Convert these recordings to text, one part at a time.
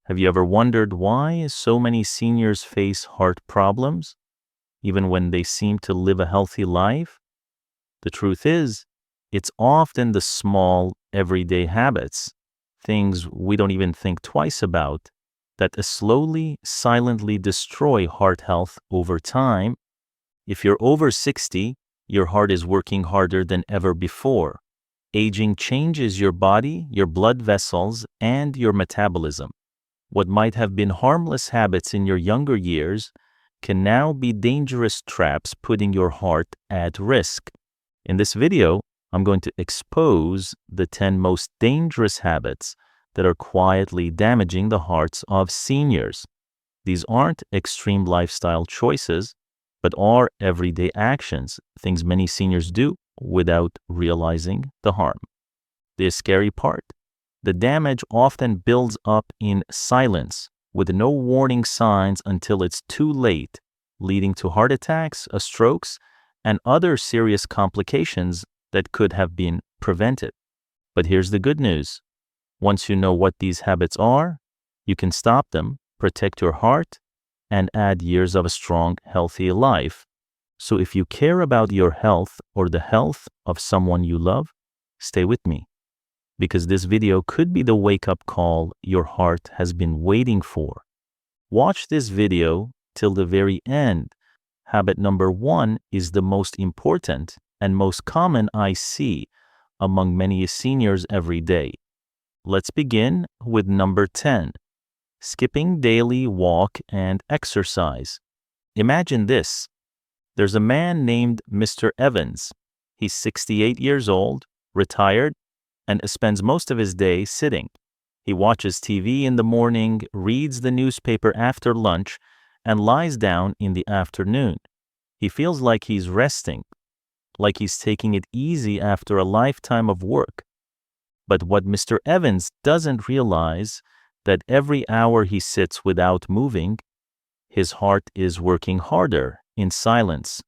Have you ever wondered why so many seniors face heart problems, even when they seem to live a healthy life? The truth is, it's often the small, everyday habits, things we don't even think twice about, that slowly, silently destroy heart health over time. If you're over 60, your heart is working harder than ever before. Aging changes your body, your blood vessels, and your metabolism. What might have been harmless habits in your younger years can now be dangerous traps putting your heart at risk. In this video, I'm going to expose the 10 most dangerous habits that are quietly damaging the hearts of seniors. These aren't extreme lifestyle choices, but are everyday actions, things many seniors do without realizing the harm. The scary part: the damage often builds up in silence, with no warning signs until it's too late, leading to heart attacks, strokes, and other serious complications that could have been prevented. But here's the good news. Once you know what these habits are, you can stop them, protect your heart, and add years of a strong, healthy life. So if you care about your health or the health of someone you love, stay with me, because this video could be the wake-up call your heart has been waiting for. Watch this video till the very end. Habit number 1 is the most important and most common I see among many seniors every day. Let's begin with number 10. Skipping daily walk and exercise. Imagine this. There's a man named Mr. Evans. He's 68 years old, retired, and spends most of his day sitting. He watches TV in the morning, reads the newspaper after lunch, and lies down in the afternoon. He feels like he's resting, like he's taking it easy after a lifetime of work. But what Mr. Evans doesn't realize, that every hour he sits without moving, his heart is working harder in silence.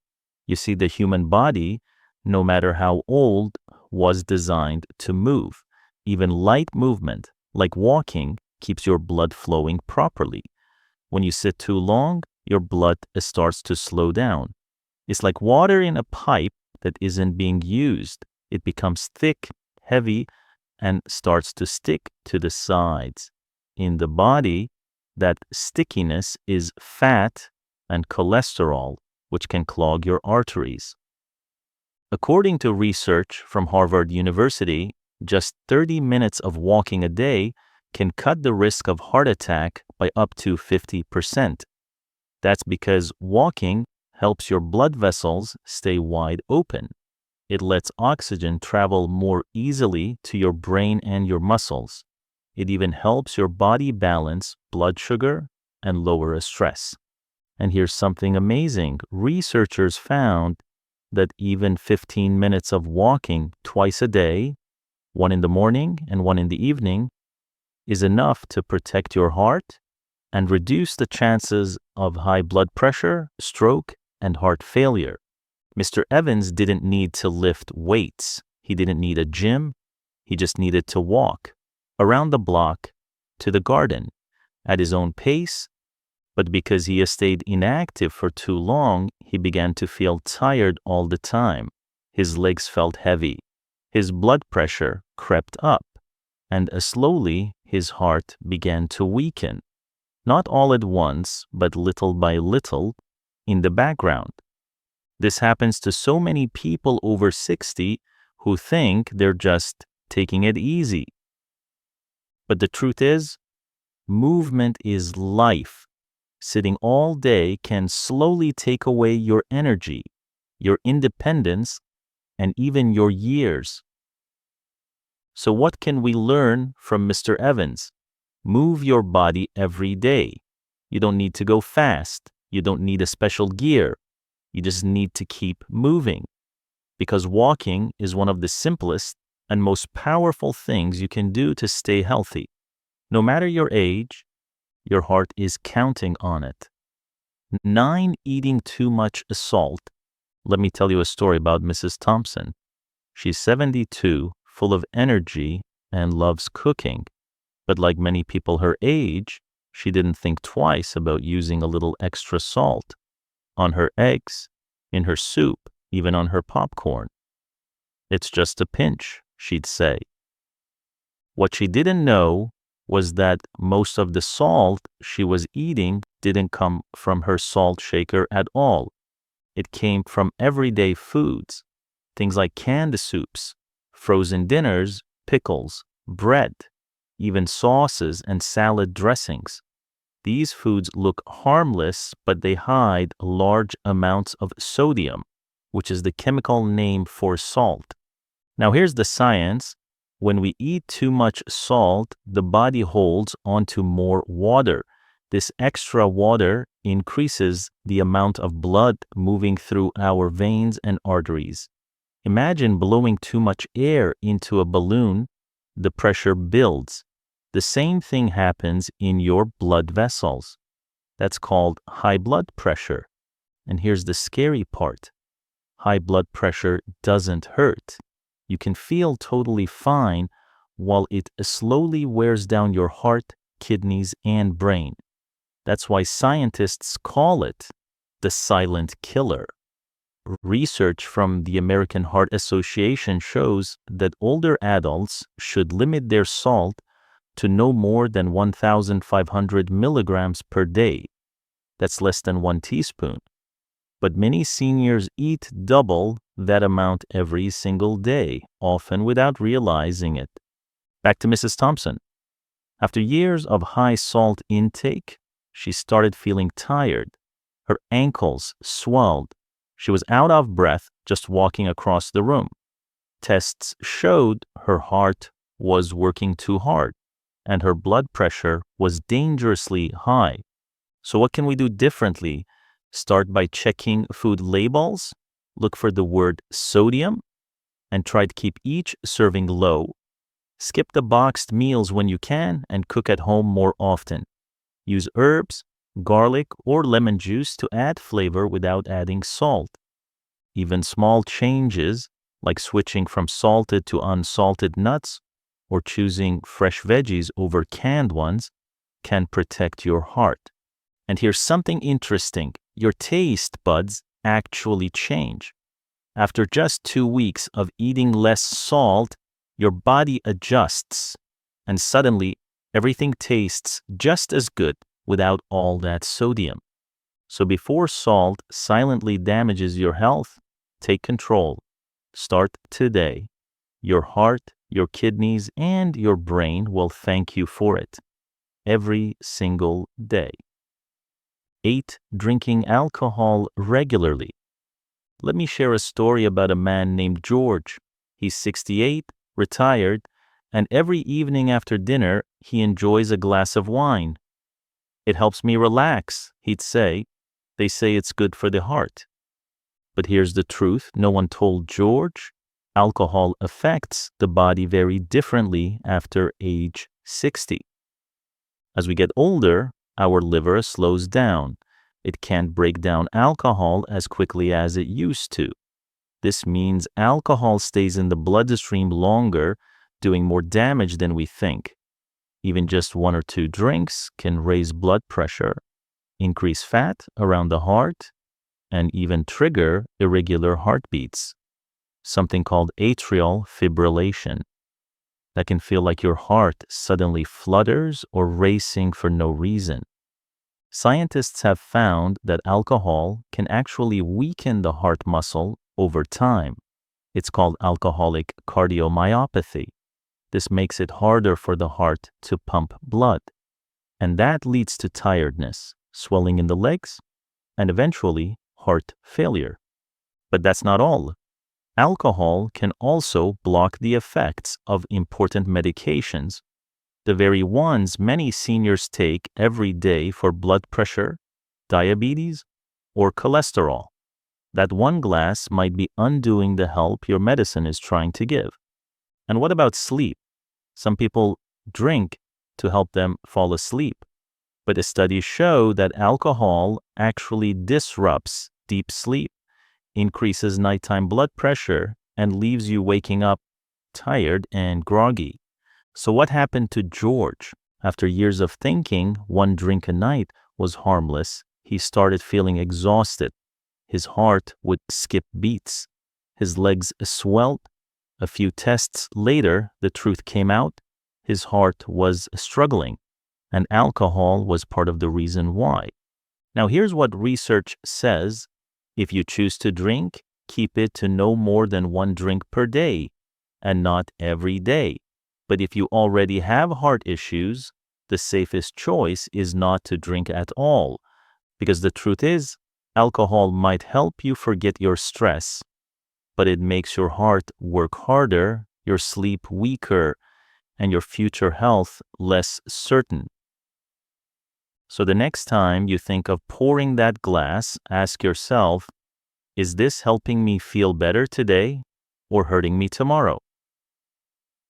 You see, the human body, no matter how old, was designed to move. Even light movement, like walking, keeps your blood flowing properly. When you sit too long, your blood starts to slow down. It's like water in a pipe that isn't being used. It becomes thick, heavy, and starts to stick to the sides. In the body, that stickiness is fat and cholesterol, which can clog your arteries. According to research from Harvard University, just 30 minutes of walking a day can cut the risk of heart attack by up to 50%. That's because walking helps your blood vessels stay wide open. It lets oxygen travel more easily to your brain and your muscles. It even helps your body balance blood sugar and lower stress. And here's something amazing. Researchers found that even 15 minutes of walking twice a day, one in the morning and one in the evening, is enough to protect your heart and reduce the chances of high blood pressure, stroke, and heart failure. Mr. Evans didn't need to lift weights. He didn't need a gym. He just needed to walk around the block to the garden at his own pace. But because he stayed inactive for too long, he began to feel tired all the time. His legs felt heavy. His blood pressure crept up, and slowly his heart began to weaken. Not all at once, but little by little in the background. This happens to so many people over 60 who think they're just taking it easy. But the truth is, movement is life. Sitting all day can slowly take away your energy, your independence, and even your years. So what can we learn from Mr. Evans? Move your body every day. You don't need to go fast. You don't need a special gear. You just need to keep moving. Because walking is one of the simplest and most powerful things you can do to stay healthy. No matter your age, your heart is counting on it. 9, eating too much salt. Let me tell you a story about Mrs. Thompson. She's 72, full of energy, and loves cooking. But like many people her age, She didn't think twice about using a little extra salt on her eggs, in her soup, even on her popcorn. "It's just a pinch," she'd say. What she didn't know was that most of the salt she was eating didn't come from her salt shaker at all. It came from everyday foods, things like canned soups, frozen dinners, pickles, bread, even sauces and salad dressings. These foods look harmless, but they hide large amounts of sodium, which is the chemical name for salt. Now here's the science. When we eat too much salt, the body holds onto more water. This extra water increases the amount of blood moving through our veins and arteries. Imagine blowing too much air into a balloon. The pressure builds. The same thing happens in your blood vessels. That's called high blood pressure. And here's the scary part. High blood pressure doesn't hurt. You can feel totally fine while it slowly wears down your heart, kidneys, and brain. That's why scientists call it the silent killer. Research from the American Heart Association shows that older adults should limit their salt to no more than 1,500 milligrams per day. That's less than 1 teaspoon. But many seniors eat double that amount every single day, often without realizing it. Back to Mrs. Thompson. After years of high salt intake, she started feeling tired. Her ankles swelled. She was out of breath just walking across the room. Tests showed her heart was working too hard, and her blood pressure was dangerously high. So what can we do differently? Start by checking food labels, look for the word sodium, and try to keep each serving low. Skip the boxed meals when you can and cook at home more often. Use herbs, garlic, or lemon juice to add flavor without adding salt. Even small changes, like switching from salted to unsalted nuts or choosing fresh veggies over canned ones, can protect your heart. And here's something interesting. Your taste buds actually change. After just 2 weeks of eating less salt, your body adjusts, and suddenly everything tastes just as good without all that sodium. So before salt silently damages your health, take control. Start today. Your heart, your kidneys, and your brain will thank you for it every single day. 8. Drinking alcohol regularly. Let me share a story about a man named George. He's 68, retired, and every evening after dinner, he enjoys a glass of wine. "It helps me relax," he'd say. "They say it's good for the heart." But here's the truth no one told George. Alcohol affects the body very differently after age 60. As we get older, our liver slows down. It can't break down alcohol as quickly as it used to. This means alcohol stays in the bloodstream longer, doing more damage than we think. Even just 1 or 2 drinks can raise blood pressure, increase fat around the heart, and even trigger irregular heartbeats, something called atrial fibrillation. That can feel like your heart suddenly flutters or racing for no reason. Scientists have found that alcohol can actually weaken the heart muscle over time. It's called alcoholic cardiomyopathy. This makes it harder for the heart to pump blood. And that leads to tiredness, swelling in the legs, and eventually heart failure. But that's not all. Alcohol can also block the effects of important medications, the very ones many seniors take every day for blood pressure, diabetes, or cholesterol. That one glass might be undoing the help your medicine is trying to give. And what about sleep? Some people drink to help them fall asleep, but studies show that alcohol actually disrupts deep sleep, increases nighttime blood pressure, and leaves you waking up tired and groggy. So what happened to George? After years of thinking one drink a night was harmless, he started feeling exhausted. His heart would skip beats. His legs swelled. A few tests later, the truth came out. His heart was struggling, and alcohol was part of the reason why. Now, here's what research says. If you choose to drink, keep it to no more than one drink per day, and not every day. But if you already have heart issues, the safest choice is not to drink at all. Because the truth is, alcohol might help you forget your stress, but it makes your heart work harder, your sleep weaker, and your future health less certain. So the next time you think of pouring that glass, ask yourself, is this helping me feel better today or hurting me tomorrow?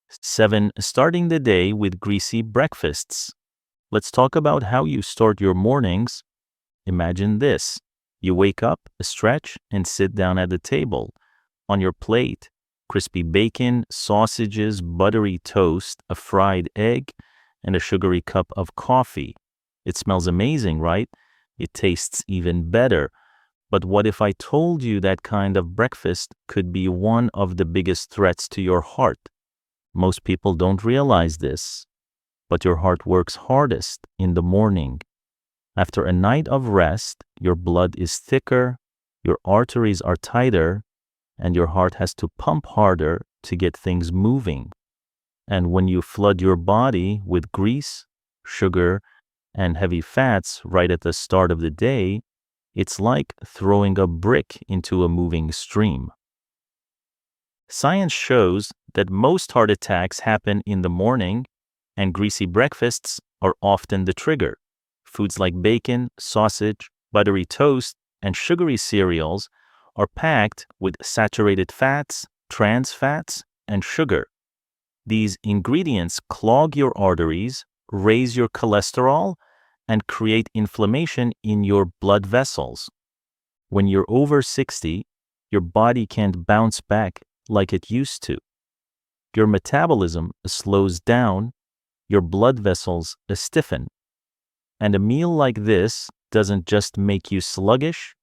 7. Starting the day with greasy breakfasts. Let's talk about how you start your mornings. Imagine this. You wake up, stretch, and sit down at the table. On your plate, crispy bacon, sausages, buttery toast, a fried egg, and a sugary cup of coffee. It smells amazing, right? It tastes even better. But what if I told you that kind of breakfast could be one of the biggest threats to your heart? Most people don't realize this, but your heart works hardest in the morning. After a night of rest, your blood is thicker, your arteries are tighter, and your heart has to pump harder to get things moving. And when you flood your body with grease, sugar, and heavy fats right at the start of the day, it's like throwing a brick into a moving stream. Science shows that most heart attacks happen in the morning, and greasy breakfasts are often the trigger. Foods like bacon, sausage, buttery toast, and sugary cereals are packed with saturated fats, trans fats, and sugar. These ingredients clog your arteries, raise your cholesterol, and create inflammation in your blood vessels. When you're over 60, your body can't bounce back like it used to. Your metabolism slows down, your blood vessels stiffen. And a meal like this doesn't just make you sluggish,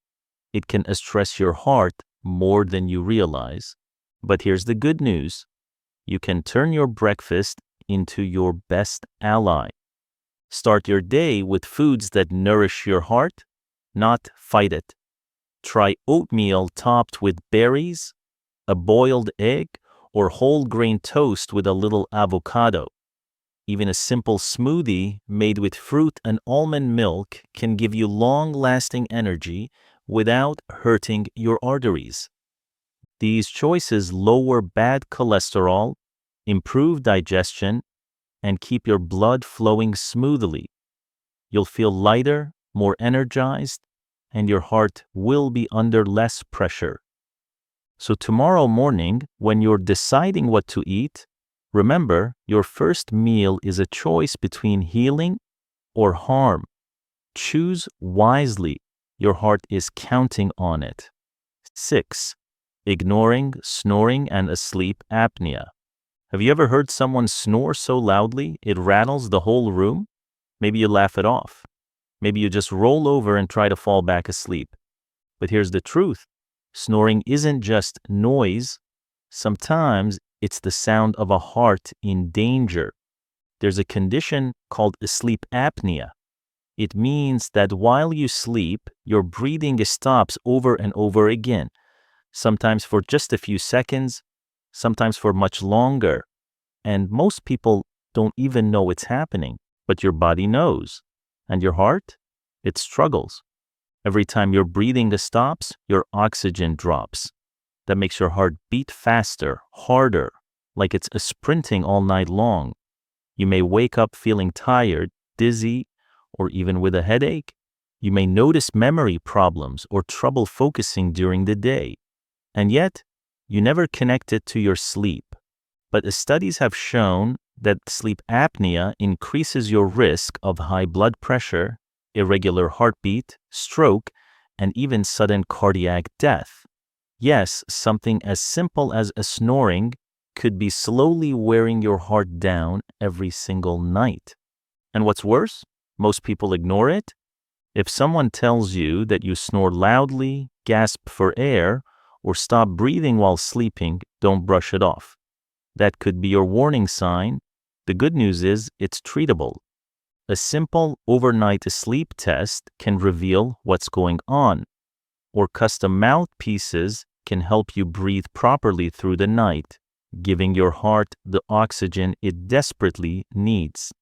it can stress your heart more than you realize. But here's the good news. You can turn your breakfast into your best ally. Start your day with foods that nourish your heart, not fight it. Try oatmeal topped with berries, a boiled egg, or whole grain toast with a little avocado. Even a simple smoothie made with fruit and almond milk can give you long-lasting energy without hurting your arteries. These choices lower bad cholesterol, improve digestion, and keep your blood flowing smoothly. You'll feel lighter, more energized, and your heart will be under less pressure. So tomorrow morning, when you're deciding what to eat, remember your first meal is a choice between healing or harm. Choose wisely. Your heart is counting on it. 6. Ignoring, snoring, and sleep apnea. Have you ever heard someone snore so loudly it rattles the whole room? Maybe you laugh it off. Maybe you just roll over and try to fall back asleep. But here's the truth. Snoring isn't just noise. Sometimes it's the sound of a heart in danger. There's a condition called sleep apnea. It means that while you sleep, your breathing stops over and over again, sometimes for just a few seconds, sometimes for much longer. And most people don't even know it's happening, but your body knows. And your heart? It struggles. Every time your breathing stops, your oxygen drops. That makes your heart beat faster, harder, like it's sprinting all night long. You may wake up feeling tired, dizzy, or even with a headache. You may notice memory problems or trouble focusing during the day. And yet, you never connect it to your sleep. But studies have shown that sleep apnea increases your risk of high blood pressure, irregular heartbeat, stroke, and even sudden cardiac death. Yes, something as simple as a snoring could be slowly wearing your heart down every single night. And what's worse, most people ignore it. If someone tells you that you snore loudly, gasp for air, or stop breathing while sleeping, don't brush it off. That could be your warning sign. The good news is it's treatable. A simple overnight sleep test can reveal what's going on, or custom mouthpieces can help you breathe properly through the night, giving your heart the oxygen it desperately needs.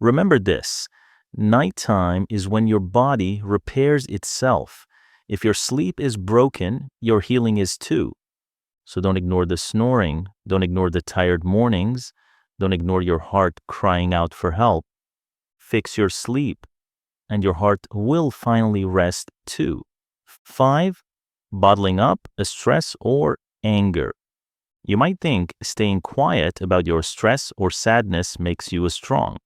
Remember this: nighttime is when your body repairs itself. If your sleep is broken, your healing is too. So don't ignore the snoring, don't ignore the tired mornings, don't ignore your heart crying out for help. Fix your sleep, and your heart will finally rest too. 5. Bottling up a stress or anger. You might think staying quiet about your stress or sadness makes you strong.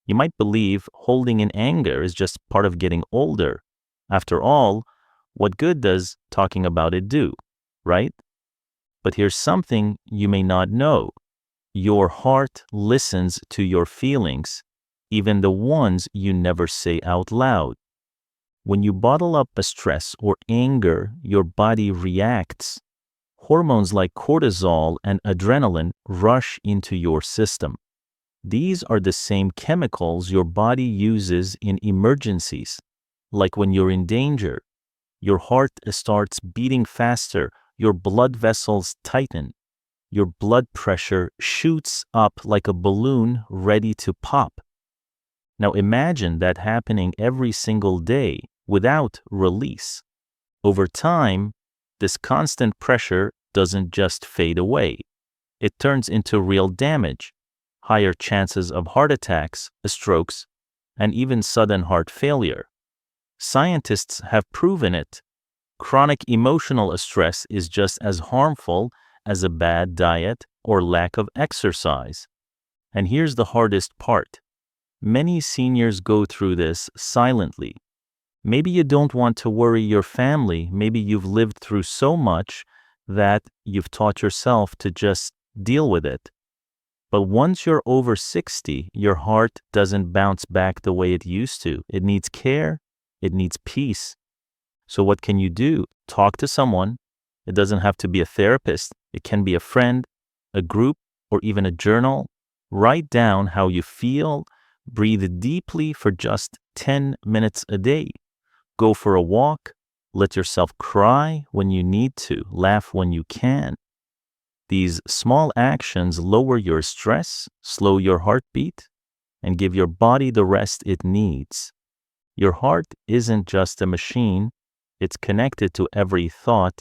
You might believe holding in anger is just part of getting older. After all, what good does talking about it do, right? But here's something you may not know. Your heart listens to your feelings, even the ones you never say out loud. When you bottle up a stress or anger, your body reacts. Hormones like cortisol and adrenaline rush into your system. These are the same chemicals your body uses in emergencies. Like when you're in danger, your heart starts beating faster, your blood vessels tighten, your blood pressure shoots up like a balloon ready to pop. Now imagine that happening every single day without release. Over time, this constant pressure doesn't just fade away. It turns into real damage, higher chances of heart attacks, strokes, and even sudden heart failure. Scientists have proven it. Chronic emotional stress is just as harmful as a bad diet or lack of exercise. And here's the hardest part. Many seniors go through this silently. Maybe you don't want to worry your family. Maybe you've lived through so much that you've taught yourself to just deal with it. But once you're over 60, your heart doesn't bounce back the way it used to. It needs care. It needs peace. So what can you do? Talk to someone. It doesn't have to be a therapist. It can be a friend, a group, or even a journal. Write down how you feel. Breathe deeply for just 10 minutes a day. Go for a walk. Let yourself cry when you need to. Laugh when you can. These small actions lower your stress, slow your heartbeat, and give your body the rest it needs. Your heart isn't just a machine. It's connected to every thought,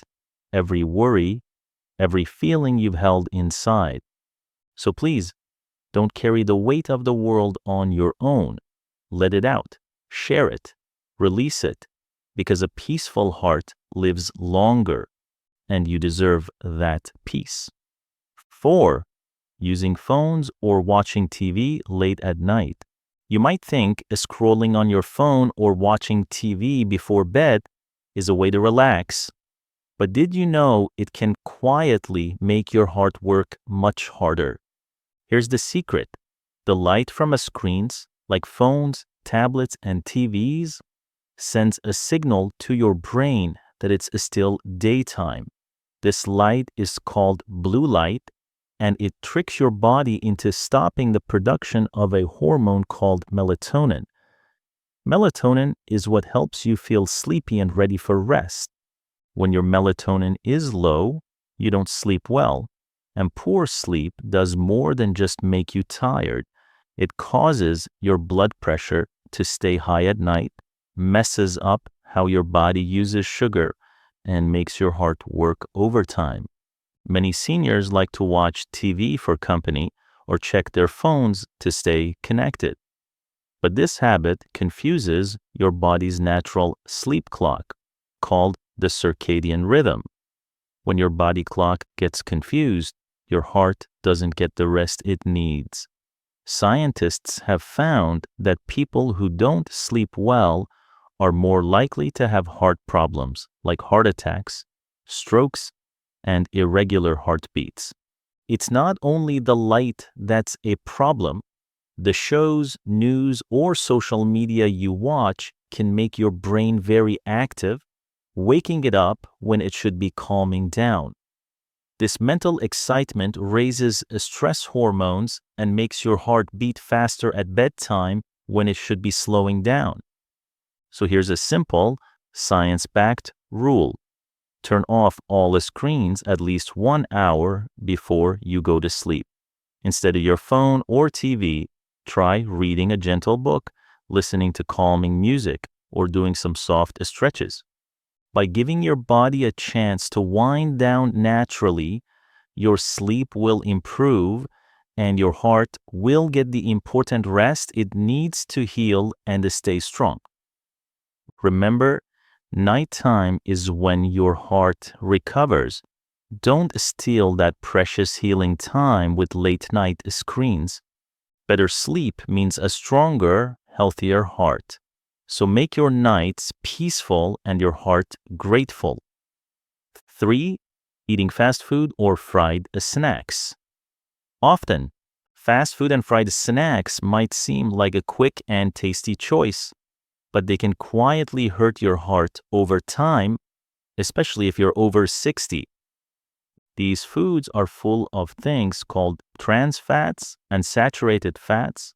every worry, every feeling you've held inside. So please, don't carry the weight of the world on your own. Let it out. Share it. Release it. Because a peaceful heart lives longer, and you deserve that peace. 4. Using phones or watching TV late at night. You might think scrolling on your phone or watching TV before bed is a way to relax. But did you know it can quietly make your heart work much harder? Here's the secret. The light from screens like phones, tablets, and TVs sends a signal to your brain that it's still daytime. This light is called blue light, and it tricks your body into stopping the production of a hormone called melatonin. Melatonin is what helps you feel sleepy and ready for rest. When your melatonin is low, you don't sleep well, and poor sleep does more than just make you tired. It causes your blood pressure to stay high at night, messes up how your body uses sugar, and makes your heart work overtime. Many seniors like to watch TV for company or check their phones to stay connected. But this habit confuses your body's natural sleep clock, called the circadian rhythm. When your body clock gets confused, your heart doesn't get the rest it needs. Scientists have found that people who don't sleep well are more likely to have heart problems like heart attacks, strokes, and irregular heartbeats. It's not only the light that's a problem, The shows, news, or social media you watch can make your brain very active, waking it up when it should be calming down. This mental excitement raises stress hormones and makes your heart beat faster at bedtime when it should be slowing down. So here's a simple, science-backed rule. Turn off all the screens at least 1 hour before you go to sleep. Instead of your phone or TV, try reading a gentle book, listening to calming music, or doing some soft stretches. By giving your body a chance to wind down naturally, your sleep will improve and your heart will get the important rest it needs to heal and stay strong. Remember, nighttime is when your heart recovers. Don't steal that precious healing time with late night screens. Better sleep means a stronger, healthier heart. So make your nights peaceful and your heart grateful. 3. Eating fast food or fried snacks. Often, fast food and fried snacks might seem like a quick and tasty choice, but they can quietly hurt your heart over time, especially if you're over 60. These foods are full of things called trans fats and saturated fats,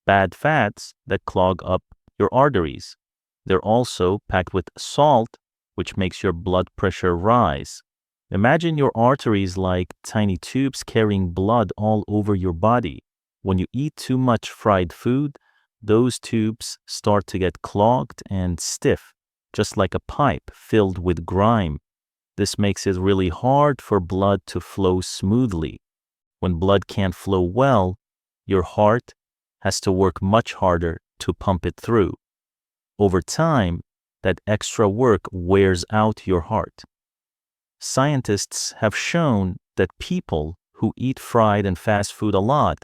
bad fats that clog up your arteries. They're also packed with salt, which makes your blood pressure rise. Imagine your arteries like tiny tubes carrying blood all over your body. When you eat too much fried food, those tubes start to get clogged and stiff, just like a pipe filled with grime. This makes it really hard for blood to flow smoothly. When blood can't flow well, your heart has to work much harder to pump it through. Over time, that extra work wears out your heart. Scientists have shown that people who eat fried and fast food a lot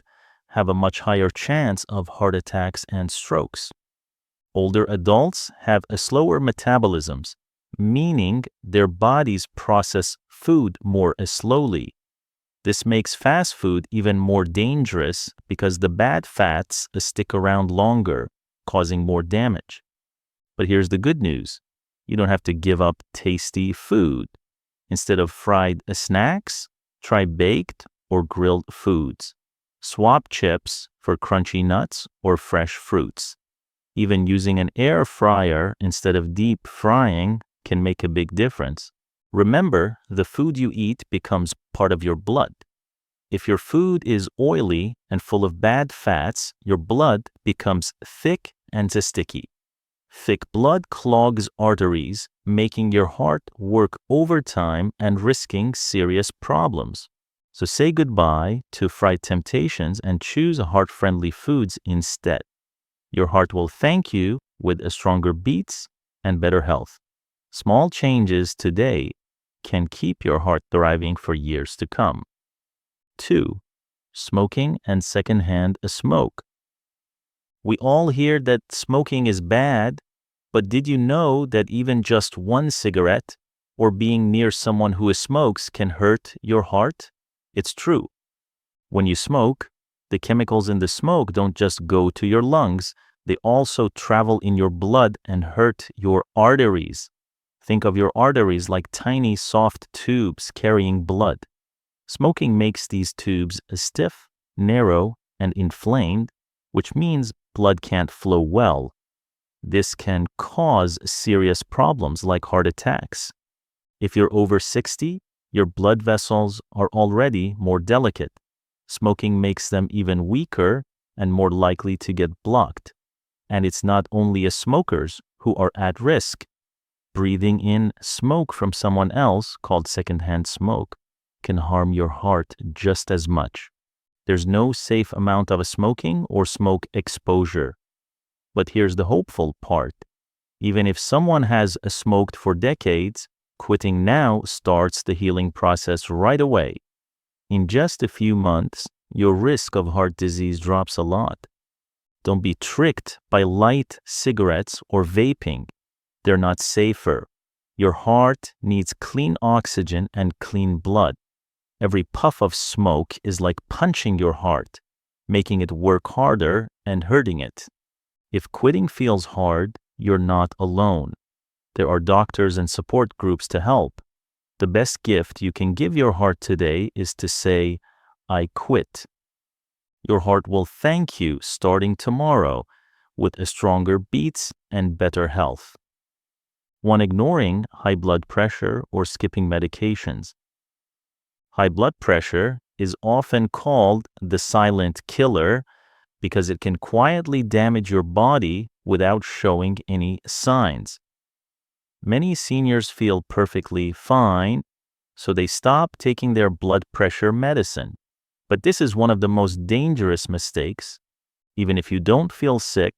have a much higher chance of heart attacks and strokes. Older adults have a slower metabolisms, meaning their bodies process food more slowly. This makes fast food even more dangerous because the bad fats stick around longer, causing more damage. But here's the good news. You don't have to give up tasty food. Instead of fried snacks, try baked or grilled foods. Swap chips for crunchy nuts or fresh fruits. Even using an air fryer instead of deep frying can make a big difference. Remember, the food you eat becomes part of your blood. If your food is oily and full of bad fats, your blood becomes thick and sticky. Thick blood clogs arteries, making your heart work overtime and risking serious problems. So say goodbye to fried temptations and choose heart-friendly foods instead. Your heart will thank you with stronger beats and better health. Small changes today can keep your heart thriving for years to come. 2. Smoking and secondhand smoke. We all hear that smoking is bad, but did you know that even just one cigarette or being near someone who smokes can hurt your heart? It's true. When you smoke, the chemicals in the smoke don't just go to your lungs, they also travel in your blood and hurt your arteries. Think of your arteries like tiny soft tubes carrying blood. Smoking makes these tubes stiff, narrow, and inflamed, which means blood can't flow well. This can cause serious problems like heart attacks. If you're over 60, your blood vessels are already more delicate. Smoking makes them even weaker and more likely to get blocked. And it's not only smokers who are at risk. Breathing in smoke from someone else, called secondhand smoke, can harm your heart just as much. There's no safe amount of smoking or smoke exposure. But here's the hopeful part. Even if someone has smoked for decades, quitting now starts the healing process right away. In just a few months, your risk of heart disease drops a lot. Don't be tricked by light cigarettes or vaping. They're not safer. Your heart needs clean oxygen and clean blood. Every puff of smoke is like punching your heart. making it work harder and hurting it. If quitting feels hard, you're not alone. There are doctors and support groups to help. The best gift you can give your heart today is to say, I quit. Your heart will thank you starting tomorrow with a stronger beats and better health. 1. Ignoring high blood pressure or skipping medications. High blood pressure is often called the silent killer because it can quietly damage your body without showing any signs. Many seniors feel perfectly fine, so they stop taking their blood pressure medicine. But this is one of the most dangerous mistakes. Even if you don't feel sick,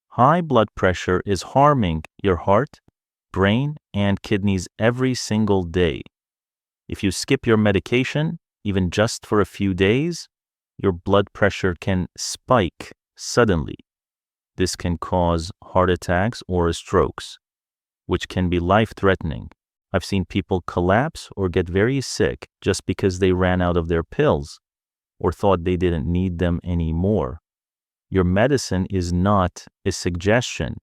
high blood pressure is harming your heart, brain, and kidneys every single day. If you skip your medication, even just for a few days, your blood pressure can spike suddenly. This can cause heart attacks or strokes, which can be life-threatening. I've seen people collapse or get very sick just because they ran out of their pills or thought they didn't need them anymore. Your medicine is not a suggestion.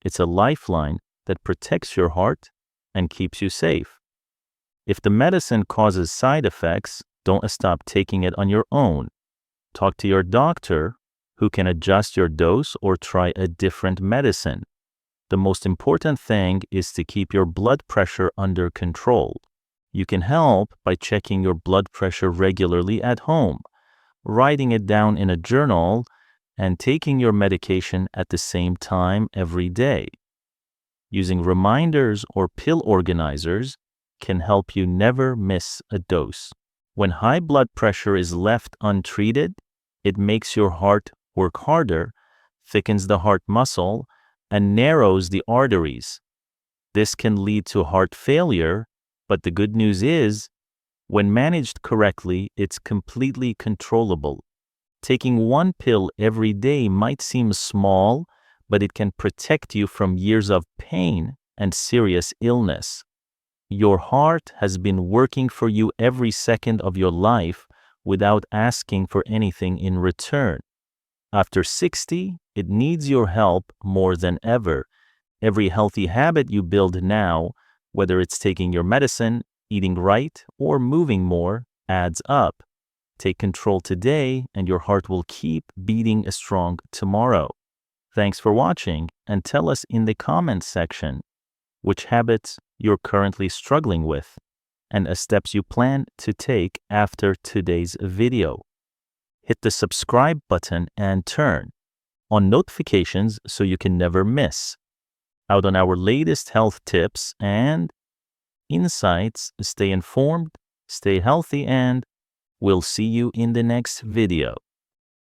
It's a lifeline that protects your heart and keeps you safe. If the medicine causes side effects, don't stop taking it on your own. Talk to your doctor, who can adjust your dose or try a different medicine. The most important thing is to keep your blood pressure under control. You can help by checking your blood pressure regularly at home, writing it down in a journal, and taking your medication at the same time every day. Using reminders or pill organizers can help you never miss a dose. When high blood pressure is left untreated, it makes your heart work harder, thickens the heart muscle, and narrows the arteries. This can lead to heart failure, but the good news is, when managed correctly, it's completely controllable. Taking one pill every day might seem small, but it can protect you from years of pain and serious illness. Your heart has been working for you every second of your life without asking for anything in return. After 60, it needs your help more than ever. Every healthy habit you build now, whether it's taking your medicine, eating right, or moving more, adds up. Take control today, and your heart will keep beating strong tomorrow. Thanks for watching, and tell us in the comments section which habits you're currently struggling with and steps you plan to take after today's video. Hit the subscribe button and turn on notifications so you can never miss out on our latest health tips and insights. Stay informed, stay healthy, and we'll see you in the next video.